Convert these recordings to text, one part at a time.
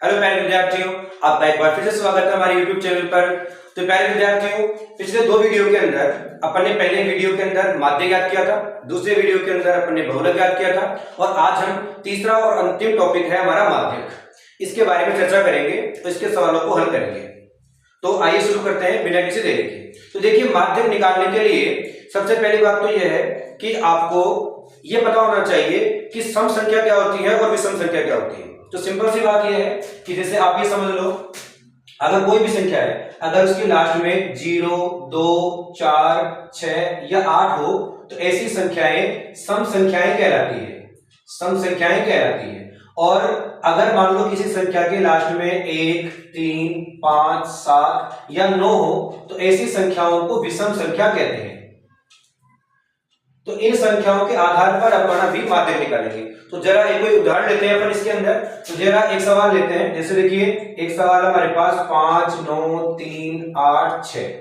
Hello प्यारे विद्यार्थियों, आपका एक बार फिर से स्वागत है हमारे YouTube चैनल पर। तो प्यारे विद्यार्थियों, पिछले दो वीडियो के अंदर अपन ने पहले वीडियो के अंदर माध्य ज्ञात किया था, दूसरे वीडियो के अंदर अपन ने बहुलक ज्ञात किया था और आज हम तीसरा और अंतिम टॉपिक है हमारा माध्यक, इसके बारे में चर्चा करेंगे। तो इसके सवालों को हल करेंगे। तो आइए शुरू करते हैं बिना किसी देरी के। तो देखिए, माध्यक निकालने के लिए सबसे पहली बात तो यह है कि आपको यह पता होना चाहिए कि सम संख्या क्या होती है और विषम संख्या क्या होती है। तो सिंपल सी बात यह है कि जैसे आप ये समझ लो, अगर कोई भी संख्या है, अगर उसके लास्ट में 0, 2, 4, 6 या 8 हो तो ऐसी संख्याएं सम संख्याएं कहलाती है, सम संख्याएं कहलाती है। और अगर मान लो किसी संख्या के लास्ट में 1, 3, 5, 7 या 9 हो तो ऐसी संख्याओं को विषम संख्या कहते हैं। तो इन संख्याओं के आधार पर अपन अभी माध्यक निकालेंगे। तो जरा एक कोई उदाहरण लेते हैं अपन इसके अंदर। तो जरा एक सवाल लेते हैं। जैसे देखिए, एक सवाल हमारे पास 5, 9, 3, 8, 6,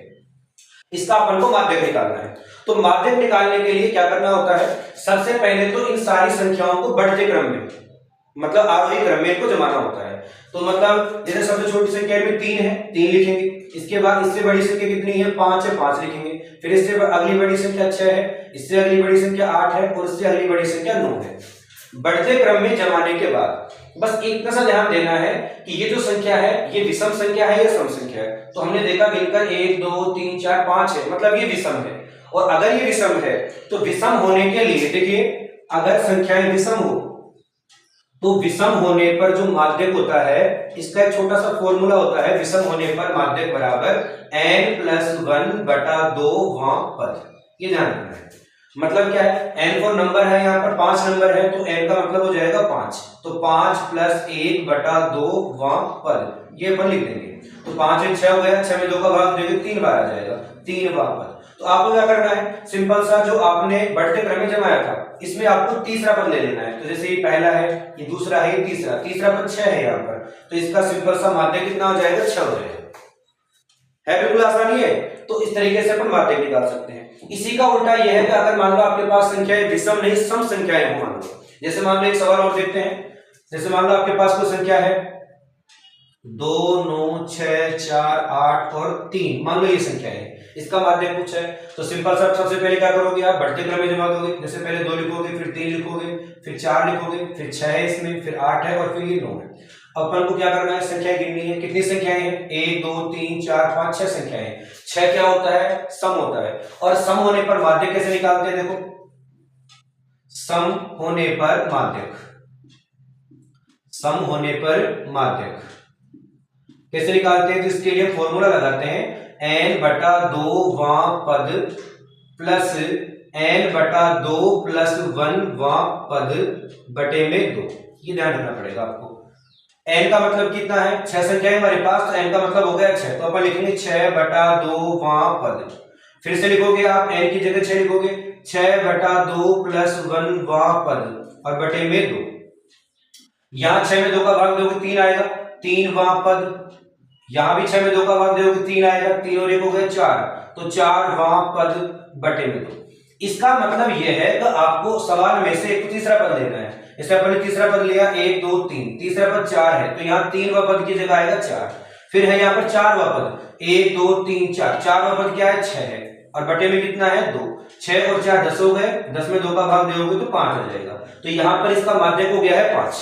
इसका अपन को माध्यक निकालना है। तो माध्यक निकालने के लिए क्या करना होता है, सबसे पहले तो इन सारी संख्याओं को बढ़ते क्रम में, मतलब आरोही क्रम में इनको जमाना होता है। तो मतलब जैसे सबसे छोटी संख्या में 3 है, 3 लिखेंगे। इसके बाद इससे बड़ी संख्या कितनी है, 5 है, 5 लिखेंगे। फिर इससे अगली बड़ी संख्या 6 है, इससे अगली बड़ी संख्या 8 है और इससे अगली बड़ी संख्या 9 है। बढ़ते क्रम में जमाने के बाद बस इतना सा ध्यान देना है कि ये जो संख्या है ये विषम संख्या है या सम संख्या है। तो हमने देखा गिनकर 1, 2, 3, 4, 5 है, मतलब ये विषम है। और अगर ये विषम है तो विषम होने के लिए देखिए, अगर संख्याएं विषम हो तो विषम होने पर जो माध्यक होता है, इसका एक छोटा सा फॉर्मूला होता है। विषम होने पर माध्यक बराबर n+1/2वां पद। ये ध्यान रखना है। मतलब क्या है, n को नंबर है, यहाँ पर 5 नंबर है तो n का मतलब हो जाएगा 5। तो 5 + 1/2वां पद, ये अपन लिख देंगे। तो 5 में 6 हो गया, 6 में 2 का भाग देंगे 3 बार आ जाएगा, 3वां पद। तो आपको क्या करना है, सिंपल सा जो आपने बढ़ते क्रम में जमाया था इसमें आपको तीसरा पद ले लेना है। तो जैसे ये पहला है, ये दूसरा है, ये तीसरा पद 6 है यहाँ पर। तो इसका सिंपल सा माध्यक कितना हो जाएगा, 6 हो जाएगा। है बिल्कुल आसानी है। तो इस तरीके से अपन माध्यक निकाल सकते हैं। इसी का उल्टा यह है कि अगर मान लो आपके पास संख्याएं विषम नहीं सम संख्याएं हो, मान लो जैसे मान लो एक सवाल और देखते हैं। जैसे मान लो आपके पास कोई संख्या है 2, 9, 6, 4, 8 और 3, मान लो ये संख्या है, इसका माध्यक पूछा है। तो सिंपल सा सबसे पहले क्या करोगे, आप बढ़ते क्रम में जमा दोगे। जैसे पहले 2 लिखोगे, फिर 3 लिखोगे, फिर 4 लिखोगे, फिर 6 है इसमें, फिर 8 है और फिर ये 9 है। अपन को क्या करना है, संख्या गिननी है। कितनी संख्याएं हैं, 1, 2, 3, 4, 5, 6 संख्याएं हैं। 6 क्या होता है, सम होता है। और सम होने पर माध्यक कैसे निकालते हैं, देखो, सम होने पर माध्यक, सम होने पर माध्यक कैसे निकालते हैं। तो इसके लिए फॉर्मूला लगाते हैं, n/2वां पद प्लस n/2 + 1वां पद बटे में 2। ये ध्यान रखना पड़ेगा आपको। n का मतलब कितना है, 6 संख्या है हमारे पास, तो n का मतलब हो गया 6। तो अपन लिखेंगे 6/2वां पद। फिर से लिखोगे आप, n की जगह 6 लिखोगे, 6/2 + 1वां पद और बटे में 2। यहां 6 में 2 का भाग दोगे 3 आएगा, 3वां पद। यहां भी 6 में 2 का भाग दोगे 3 आएगा, 3 और 1 हो गए 4, तो 4वां पद बटे में 2। इसका मतलब यह है कि आपको सवाल में से एक तीसरा पद लेना है। जैसे अपन ने तीसरा पद लिया 1, 2, 3, तीसरा पद 4 है, तो यहाँ 3वां पद की जगह आएगा 4। फिर है यहाँ पर 4वां पद, 1, 2, 3, 4, 4वां पद क्या है, 6 है और बटे में कितना है, 2। 6 और 4 10 हो गए, 10 में 2 का भाग दोगे तो 5 हो जाएगा। तो यहाँ पर इसका माध्यक हो गया है 5।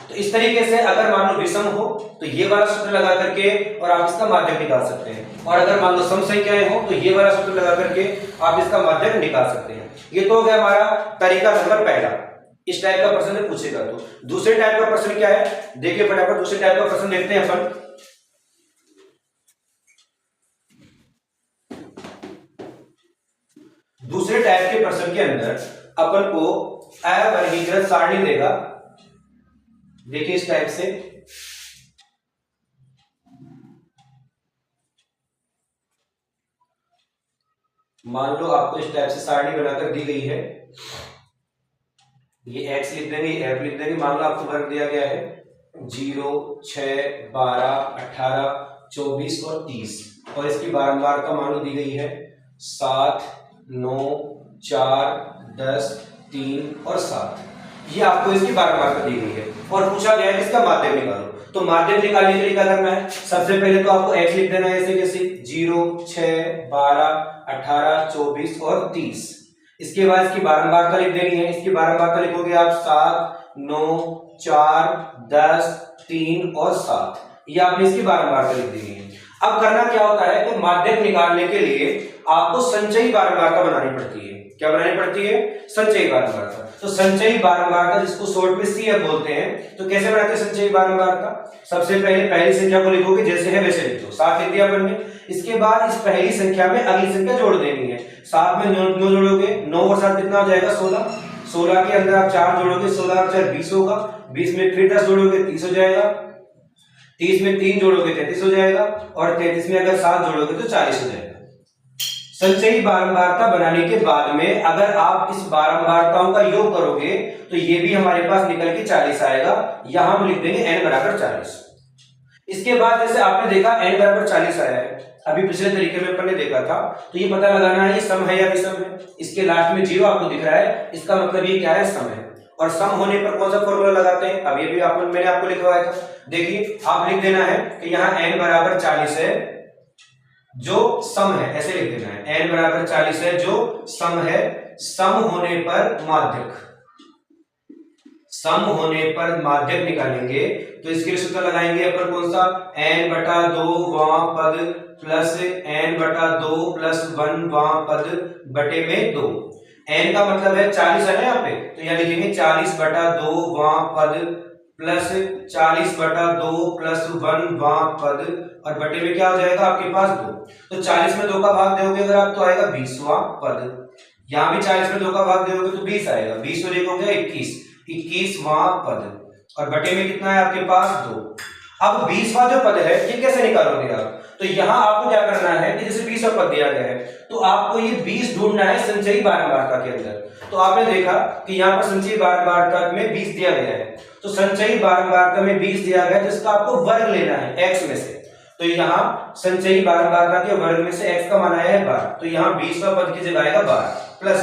तो इस तरीके से अगर मान लो विषम हो तो ये वाला सूत्र लगा करके और आप इसका माध्यक निकाल सकते हैं। और अगर मान लो सम संख्याएं हो तो ये वाला सूत्र लगा करके आप इसका माध्यक निकाल सकते हैं। ये तो हो गया हमारा तरीका नंबर पहला। इस टाइप का प्रश्न पूछेगा। तो दूसरे टाइप का प्रश्न क्या है, देखिए फटाफट दूसरे टाइप का प्रश्न देखते हैं अपन। दूसरे टाइप के प्रश्न के अंदर अपन को अवर्गीकृत सारणी देगा। देखिए इस टाइप से, मान लो आपको इस टाइप से सारणी बनाकर दी गई है। ये x लिख देंगे, ये f लिख देंगे। मान लो आपको वर्ग दिया गया है 0, 6, 12, 18, 24 और 30 और इसकी बारंबारता मान लो दी गई है 7, 9, 4, 10, 3 और 7। ये आपको इसकी बारंबारता दी गई है और पूछा गया है कि इसका माध्यक निकालो। तो माध्यक निकालने के लिए क्या करना है, सबसे पहले तो आपको x लिख देना है ऐसे जैसे 0, 6, 12, 18, 24 और 30। इसके बाद इसकी बारंबारता लिख देनी है। इसकी बारंबारता लिखोगे आप 7, 9, 4, 10, 3 और 7। ये आपने इसकी बारंबारता लिख देनी है। अब करना क्या होता है कि माध्यक निकालने के लिए आपको संचयी बारंबारता बनानी पड़ती है। क्या बनानी पड़ती है, संचयी बारंबारता। तो संचयी बारंबारता जिसको शॉर्ट में सीएफ बोलते हैं, तो कैसे बनाते हैं संचयी बारंबारता, सबसे पहले पहली संख्या को लिखोगे जैसे है वैसे लिख दो, 7 लिख दिया अपन ने। इसके बाद इस पहली संख्या में अगली संख्या जोड़ देनी है। 7 में 9 जोड़ोगे, 9 और 7 कितना हो जाएगा 16। 16 के अंदर आप 4 जोड़ोगे, 16 और 4 20 होगा। 20 में फिर 10 जोड़ोगे 30 हो जाएगा। 30 में 3 जोड़ोगे 33 हो जाएगा। और 33 में अगर 7 जोड़ोगे तो 40 हो जाएगा। संचयी बारंबारता बनाने के बाद में अगर आप इस बारंबारताओं का योग करोगे तो ये भी हमारे पास निकल के 40 आएगा। यहां हम लिख देंगे n बराबर 40। इसके बाद जैसे आपने देखा n बराबर 40 आया है, अभी पिछले तरीके में अपन ने देखा था, तो ये पता लगाना है ये सम है या विषम है। इसके लास्ट में 0 आपको दिख रहा है, इसका मतलब ये क्या है, सम है। और सम होने पर कौन सा फॉर्मूला लगाते हैं, अब ये भी मैंने आपको लिखवाया था। देखिए आप लिख देना है कि यहाँ n बराबर 40 है जो सम है, ऐसे लिख देना है। n बराबर 40 है जो सम है। सम होने पर माध्यक, सम होने पर माध्यक निकालेंगे तो इसके लिए सूत्र लगाएंगे अपन कौन सा, n बटा 2 वां पद प्लस n बटा 2 प्लस 1 वां पद बटे में 2। n का मतलब है 40 है ना यहाँ पे, तो यहाँ लिखेंगे 40 बटा 2 वां पद प्लस 40 बटा 2 प्लस 1 वां पद और बटे में क्या हो जाएगा आपके पास 2। तो 40 में 2 का भाग दोगे अगर आप तो आएगा 20वां पद। यहाँ भी 40 में 2 का भाग दोगे तो 20 आएगा। 20 और 1 हो गया 21, 21वां पद और बटे में कितना है आपके पास 2। अब 20वां जो पद है ये कैसे निकालोगे आप, तो यहाँ आपको क्या करना है कि जैसे 20वां पद दिया गया है तो आपको ये 20 ढूंढना है संचयी बारंबारता के अंदर। तो आपने देखा कि यहाँ पर संचयी बारंबारता में 20 दिया गया है, तो संचयी बारंबारता में 20 दिया गया है जिसका आपको वर्ग लेना है x में से। तो यहाँ संचयी बारंबारता के वर्ग में से x का मान आया है 12, तो यहाँ 20वां पद की जगह आएगा 12 प्लस।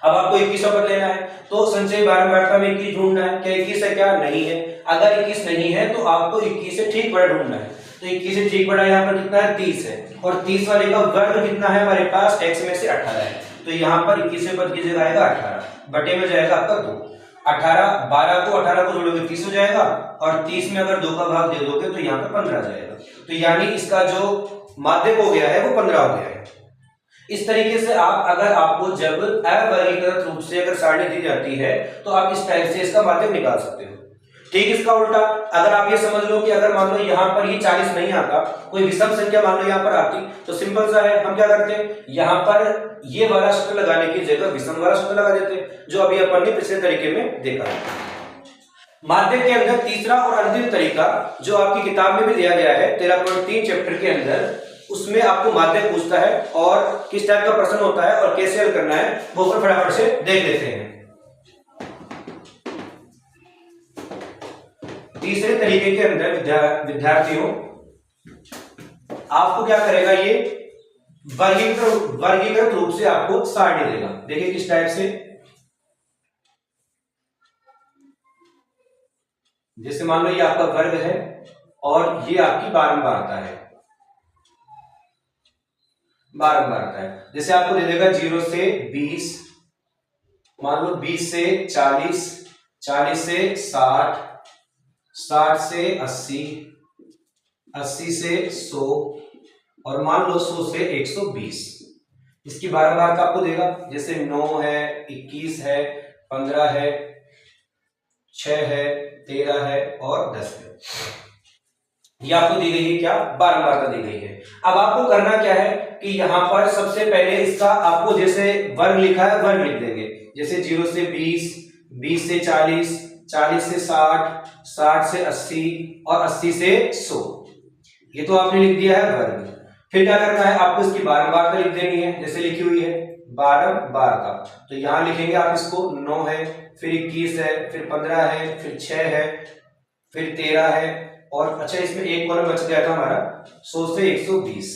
अब आपको 21वां पद लेना है, तो संचयी बारंबारता में 21 ढूंढना है। क्या 21 है, क्या नहीं है। अगर 21 नहीं है तो आपको 21 से ठीक बड़ा ढूंढना है। तो 21 से ठीक बड़ा यहाँ पर कितना है 30 है, और 30 वाले का वर्ग कितना है हमारे पास, x में से 18 है। तो यहाँ पर 21वें पद की जगह आएगा 18, बटे में जाएगा आपका 2। 18 को जोड़ोगे 30 हो जाएगा, और 30 में अगर 2 का भाग दे दोगे तो यहाँ पर 15 जाएगा। तो यानी इसका जो माध्यक हो गया है वो 15 हो गया है। इस तरीके से आप अगर आपको जब अवर्गीकृत रूप से अगर सारणी दी जाती है तो आप इस टाइप से इसका माध्यक निकाल सकते हो। ठीक, इसका उल्टा अगर आप ये समझ लो कि अगर मान लो यहाँ पर ये 40 नहीं आता, कोई विषम संख्या मान लो यहाँ पर आती, तो सिंपल सा है, हम क्या करते हैं यहाँ पर ये वाला सूत्र लगाने की जगह विषम वाला सूत्र लगा देते हैं, जो अभी अपन ने पिछले तरीके में देखा है। माध्यक के अंदर तीसरा और अंतिम तरीका जो आपकी किताब में भी दिया गया है 13.3 चैप्टर के अंदर, उसमें आपको माध्यक पूछता है और किस टाइप का प्रश्न होता है और कैसे हल करना है वो फटाफट से देख लेते हैं। तीसरे तरीके के अंदर विद्यार्थियों आपको क्या करेगा, ये वर्गीकृत रूप से आपको सारणी देगा। देखिए किस टाइप से, जैसे मान लो ये आपका वर्ग है और ये आपकी बारंबारता है, जैसे आपको दे देगा 0 से 20, मान लो 20 से 40, 40 से 60, 60 से 80, 80 से 100 और मान लो 100 से 120। इसकी बारंबारता आपको देगा, जैसे 9 है, 21 है, 15 है, 6 है, 13 है और 10 है। ये आपको दी गई है, क्या बारंबारता दी गई है। अब आपको करना क्या है कि यहाँ पर सबसे पहले इसका आपको जैसे वर्ग लिखा है वर्ग लिख देंगे, जैसे 0 से 20, 20 से 40, 40 से 60, 60 से 80 और 80 से 100। ये तो आपने लिख दिया है वर्ग। फिर क्या करना है, आपको इसकी बारंबारता लिख देनी है, जैसे लिखी हुई है बारंबारता। तो यहां लिखेंगे आप इसको 9 है, फिर 21 है, फिर 15 है, फिर 6 है, फिर 13 है और अच्छा इसमें एक कॉलम बच गया था हमारा 100 से 120।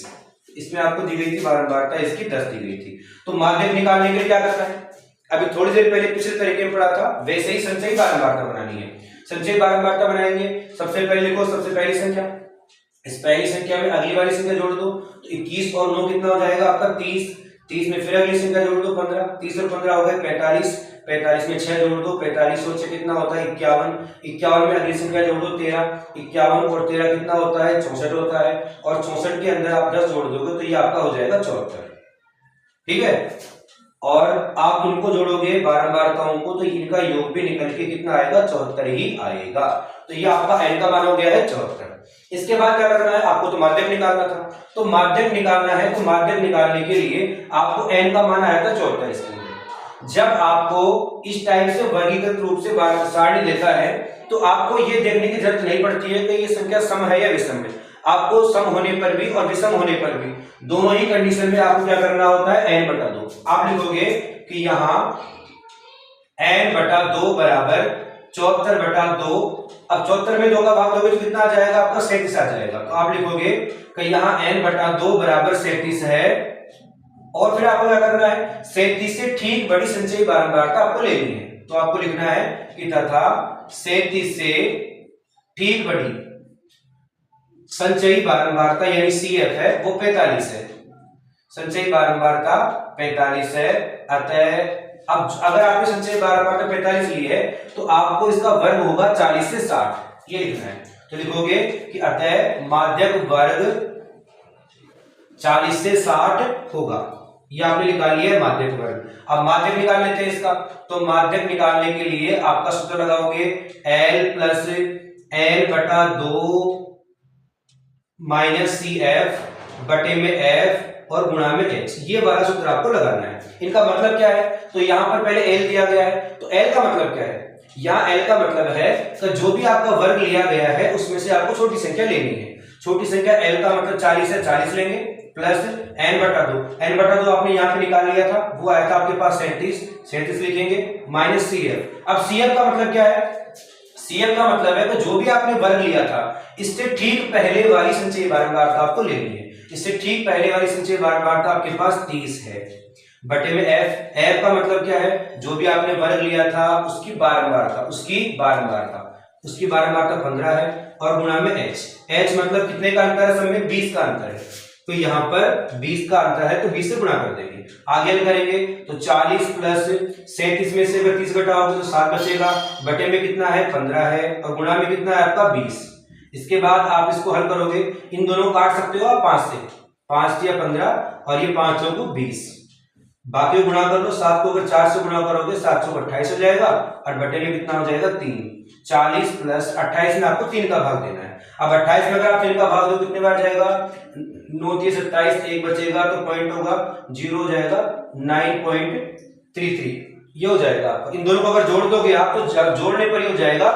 इसमें आपको दी गई थी बारंबारता, इसकी 10 दी गई थी। तो माध्यक निकालने के लिए क्या करना है, अभी थोड़ी देर पहले पिछले तरीके में पढ़ा था वैसे ही संचयी बारंबारता बनानी है। संचयी बारंबारता बनाएंगे। सबसे पहले लिखो सबसे पहली संख्या, इस पहली संख्या में अगली वाली संख्या जोड़ दो तो 21 और 9 कितना हो जाएगा आपका 30, 30 में फिर अगली संख्या जोड़ दो 15, 30 और 15 हो गए 45, 45 में 6 जोड़ दो 45 और 6 कितना होता है 51, 51 में अगली संख्या जोड़ दो 13, 51 और 13 कितना होता है 64 होता है, और 64 के अंदर आप 10 जोड़ दोगे तो ये आपका हो जाएगा 74। ठीक है, और आप इनको जोड़ोगे बारंबारताओं को तो इनका योग भी निकल के कितना आएगा 74 ही आएगा। तो ये आपका n का मान हो गया है 74। इसके बाद क्या करना है, आपको तो माध्यक निकालना था, तो माध्यक निकालना है तो माध्यक निकालने के लिए आपको n का मान आया था 74। इसके लिए जब आपको इस टाइप से वर्गीकृत रूप से सारणी देता है तो आपको ये देखने की जरूरत नहीं पड़ती है कि ये संख्या सम है या विषम है। आपको सम होने पर भी और विषम होने पर भी दोनों ही कंडीशन में आपको क्या करना होता है n/2। आप लिखोगे कि यहाँ n/2 बराबर 74/2। अब 74 में 2 का भाग दोगे तो कितना आ जाएगा आपका 37 आ जाएगा। तो आप लिखोगे कि यहाँ n/2 बराबर 37 है, और फिर आपको क्या करना है 37 से ठीक बड़ी संचयी बारंबारता आपको लेनी है। तो आपको लिखना है कि तथा 37 से ठीक बड़ी संचयी बारंबारता यानी CF है वो 45 है, संचयी बारंबारता 45 है। अतः अब अगर आपने संचयी बारंबारता 45 ली है तो आपको इसका वर्ग होगा 40 से 60, ये लिखना है। तो लिखोगे कि अतः माध्यक वर्ग 40 से 60 होगा, ये आपने निकाल लिया है माध्यक वर्ग। अब माध्यक निकाल लेते हैं इसका, तो माध्यक निकालने के लिए आपका सूत्र लगाओगे L plus N/2 minus CF बटे में F और गुणा में H, ये वाला सूत्र आपको लगाना है। इनका मतलब क्या है, तो यहां पर पहले L दिया गया है, तो L का मतलब क्या है, यहाँ L का मतलब है कि जो भी आपका वर्ग लिया गया है उसमें से आपको छोटी संख्या लेनी है। छोटी संख्या L का मतलब 40 है, 40 लेंगे प्लस n/2, n/2 आपने यहाँ पे निकाल लिया था, वो आया था आपके पास 37, 37 लिखेंगे माइनस CF। अब CF का मतलब क्या है, CF का मतलब है कि जो भी आपने वर्ग लिया था इससे ठीक पहले वाली संचयी बारंबारता आपको लेनी है। इससे ठीक पहले वाली संचयी बारंबारता आपके पास 30 है बटे में F। F का मतलब क्या है, जो भी आपने वर्ग लिया था उसकी बारंबारता, उसकी बारंबारता 15 है, और गुणा में H। H मतलब कितने का अंतर है, सब में 20 का अंतर है, तो यहाँ पर 20 का अंतर है तो 20 से गुणा कर देंगे। आगे करेंगे तो 40 प्लस 37 में से अगर 30 घटाओगे तो 7 बचेगा, बटे में कितना है 15 है, और गुणा में कितना है आपका 20। इसके बाद आप इसको हल करोगे, इन दोनों काट सकते हो आप 5 से, 5 या 15 और ये 5 को 20, बाकी गुणा कर लो। 7 को अगर 4 से गुणा करोगे 7 को 28 हो जाएगा, और बटे में कितना हो जाएगा 3। 40 प्लस 28 में आपको 3 का भाग देना है। अब 28 में अगर आप 3 का भाग दो कितने बार जाएगा, 9 3 27, 1 बचेगा तो पॉइंट होगा 0 हो जाएगा 9.33, ये हो जाएगा आपका। इन दोनों को अगर जोड़ दोगे आप तो जोड़ने पर ही हो जाएगा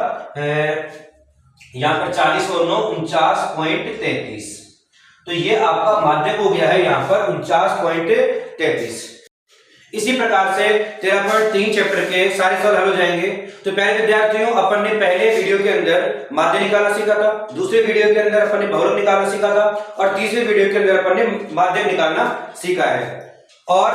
यहाँ पर 40 और 9 49.33, तो ये आपका माध्यक हो गया है यहाँ पर 49.33। इसी प्रकार से 13.3 चैप्टर के सारे सवाल हल हो जाएंगे। तो पहले विद्यार्थियों अपन ने पहले वीडियो के अंदर माध्य निकालना सीखा था, दूसरे वीडियो के अंदर अपन ने बहुलक निकालना सीखा था, और तीसरे वीडियो के अंदर अपन ने माध्य निकालना सीखा है। और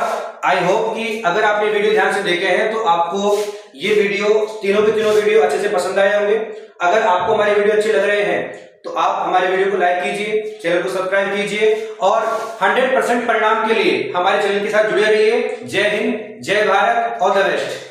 आई होप कि अगर आपने वीडियो ध्यान से देखे हैं तो आपको ये वीडियो तीनों के तीनों वीडियो अच्छे से पसंद आए होंगे। अगर आपको हमारे वीडियो अच्छे लग रहे हैं तो आप हमारे वीडियो को लाइक कीजिए, चैनल को सब्सक्राइब कीजिए, और 100% परिणाम के लिए हमारे चैनल के साथ जुड़े रहिए। जय हिंद, जय भारत, ऑल द बेस्ट।